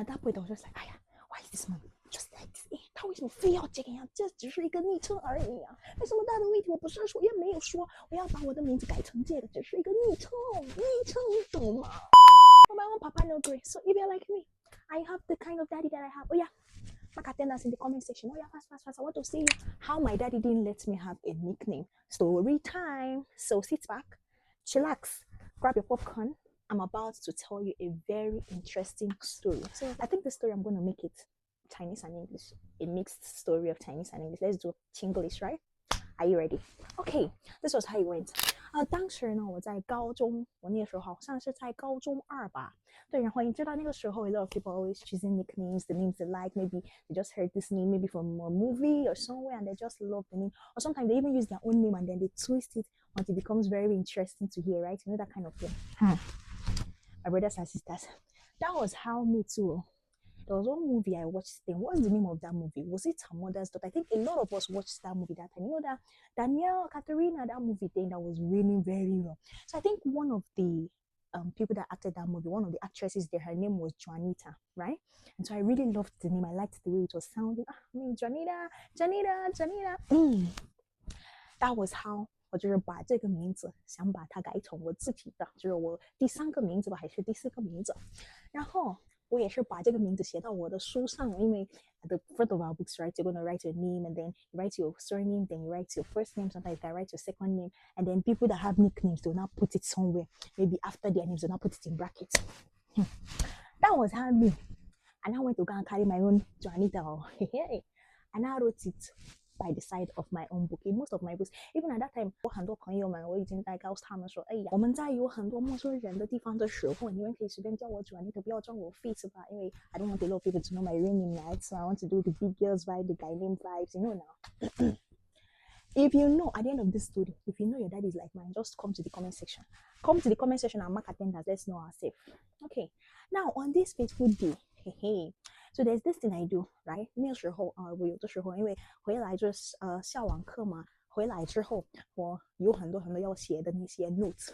At that point, I was just like, why is this man just like this？他为什么非要这个样？这只是一个昵称而已啊！为什么大的问题我不是说，也没有说我要把我的名字改成这个，只是一个昵称，你懂吗？My own papa no agree. So if you're like me, I have the kind of daddy that I have. Oh yeah, back attend us in the comment section. Oh yeah, fast. I want to see how my daddy didn't let me have a nickname. Story time. So sit back, chillax, grab your popcorn. I'm about to tell you a very interesting story. So I think the story I'm going to make it Chinese and English. A mixed story of Chinese and English. Let's do Chinglish, right? Are you ready? Okay, this was how it went. 当时呢，我在高中，我那个时候好像是在高中2吧。对，然后你知道那个时候 a lot of people always choosing nicknames, the names they like. Maybe they just heard this name maybe from a movie or somewhere and they just love the name. Or sometimes they even use their own name and then they twist it until it becomes very interesting to hear, right? You know that kind of thing. My brothers and sisters, that was how me too. There was one movie I watched then. What's the name of that movie? Was it Her Mother's Daughter? I think a lot of us watched that movie that time. You know that Danielle, Katerina, that movie thing that was really very well. So I think one of the people that acted that movie, one of the actresses there, her name was Juanita, right? And so I really loved the name. I liked the way it was sounding. Juanita. That was how 我就是把这个名字想把它改成我自己的，就是我第3个名字吧，还是第4个名字。然后我也是把这个名字写到我的书上，因为 at the front of our books, right, you're going to write your name and then you write your surname, then you write your first name, sometimes you can write your second name, and then people that have nicknames, they'll now put it somewhere, maybe after their names, they'll now put it in brackets. That was how me. And I went to go and carry my own Juanita, and I wrote it by the side of my own book. In most of my books, even at that time, 我很多朋友们，我已经在告诉他们说，哎呀，我们在有很多陌生人的地方的时候，你们可以随便叫我Juanita，不要叫我 Face 吧，因为 I don't want a lot of people to know my real name, right? So I want to do the big girls vibe, the guy name vibes, you know now. If you know, at the end of this story, if you know your dad is like mine, just come to the comment section. Come to the comment section and mark attendance. Let's know ourselves. Okay. Now on this fateful day, so there's this thing I do, right? 那个时候我有的时候因为回来就是校网课嘛，回来之后我有很多要写的那些 notes.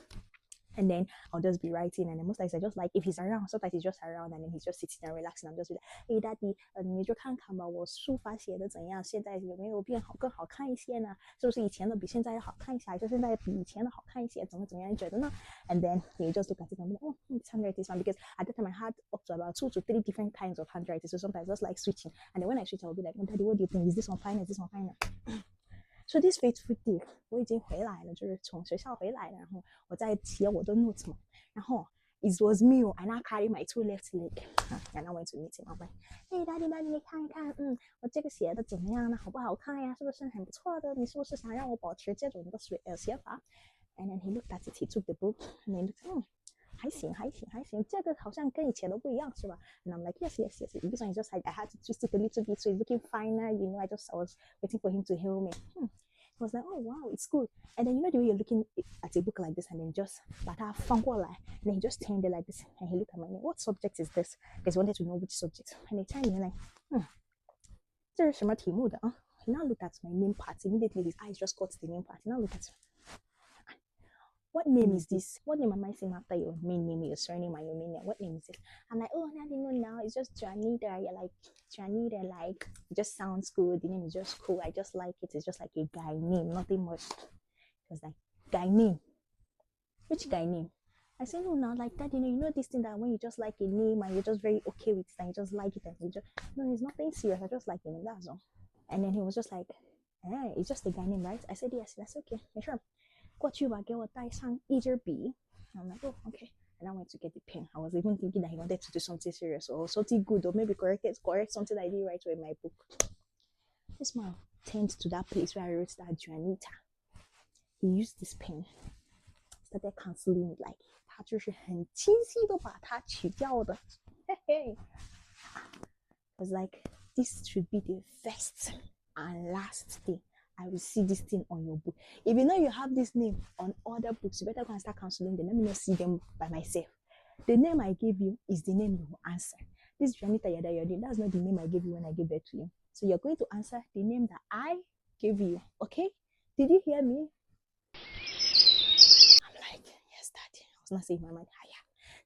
And then I'll just be writing, and then most times I just like if he's around, sometimes he's just around, and then he's just sitting and relaxing. I'm just like, hey daddy, 你就看看吧，我书法写的怎样？现在有没有变好，更好看一些呢？是不是以前的比现在要好看一些，还是现在比以前的好看一些？怎么样？你觉得呢？ And then you just look at it and be like, oh, this handwriting is fine, because at that time I had up to about 2 to 3 different kinds of handwriting. So sometimes I just like switching, and then when I switch, I'll be like, oh, daddy, what do you think? Is this one fine? Is this one fine? So this fateful day, 我已经回来了，就是从学校回来了，然后我在写我的 notes 嘛，然后 it was me, and I carry my 2 left leg, and I went to meet him. I'm like, hey daddy, 你看一看，我这个写的怎么样呢？好不好看呀？是不是很不错的？你是不是想让我保持这种的写法？ And then he looked at it, he took the book, and then he looked, 还行，这个好像跟以前的不一样，是吧？ And I'm like, yes. This one is just like I had to twist it a little bit, so it's looking finer. You know, I was waiting for him to heal me. I was like, oh wow, it's good. And then you know the way you're looking at a book like this, and then just 把它翻过来, and then he just turned it like this, and he looked at my name. What subject is this? Because he wanted to know which subject. And he turned me like, 这是什么题目的啊? He now looked at my name part. Immediately his eyes just caught the name part. He now looked at me. What name is this? What name am I saying after your main name, your surname, and your main name? What name is it? I'm like, oh, I didn't know now. It's just Juanita. You're like, Juanita, like, it just sounds good. The name is just cool. I just like it. It's just like a guy name, nothing much. It was like, guy name. Which guy name? I said, no, now like that, you know this thing that when you just like a name and you're just very okay with it and you just like it and you just, no, it's nothing serious. I just like a name, that's all. And then he was just like, it's just a guy name, right? I said, yes, that's okay. Yeah, sure. 过去吧，给我带上一支笔。I'm like, oh, okay. And I went to get the pen. I was even thinking that he wanted to do something serious or something good, or maybe correct something I didn't write in my book. This man turned to that place where I wrote that Juanita. He used this pen, started canceling it, like 他就是很清晰的把它取掉的。I was like, this should be the first and last day I will see this thing on your book. If you know you have this name on other books, you better go and start cancelling them. Let me not see them by myself. The name I gave you is the name you will answer. This Juanita Yada, that's not the name I gave you when I gave birth to you. So you're going to answer the name that I gave you, okay? Did you hear me? I'm like, yes, daddy. I was not saying in my mind,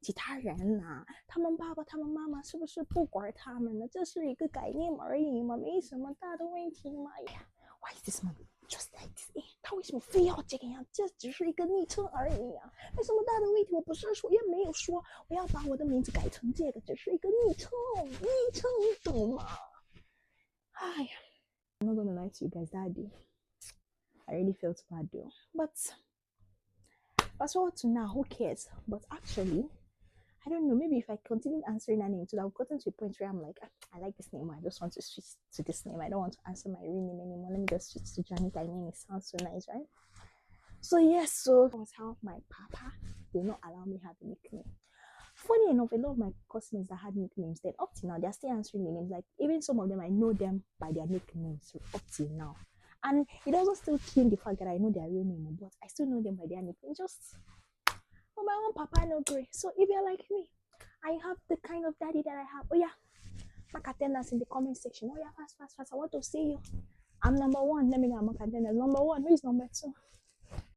其他人呐、他们爸爸、他们妈妈是不是不管他们呢？这是一个概念而已嘛，没什么大的问题嘛呀。Why is this mom just like this？他为什么非要这个样？这只是一个昵称而已啊，没什么大的问题。我不是说，也没有说我要把我的名字改成这个，只是一个昵称，昵称你懂吗？哎呀 ，I'm not gonna lie to you guys, that day I really felt bad though, but fast forward to now, who cares? But actually, I don't know, maybe if I continued answering that name, so I've gotten to a point where I'm like, I like this name, I just want to switch to this name. I don't want to answer my real name anymore. Let me just switch to Janita. I mean, it sounds so nice, right? So yes, so that was how my papa did not allow me have a nickname. Funny enough, a lot of my classmates that had nicknames, then up till now, they're still answering the names. Like even some of them, I know them by their nicknames up till now. And it doesn't still change the fact that I know their real name, but I still know them by their nickname. Just oh my own papa no great. So if you're like me, I have the kind of daddy that I have. Oh yeah, mark attendance in the comment section. Oh yeah, fast, fast, fast. I want to see you. I'm number one. Let me know mark attendance. Number one. Who is number two?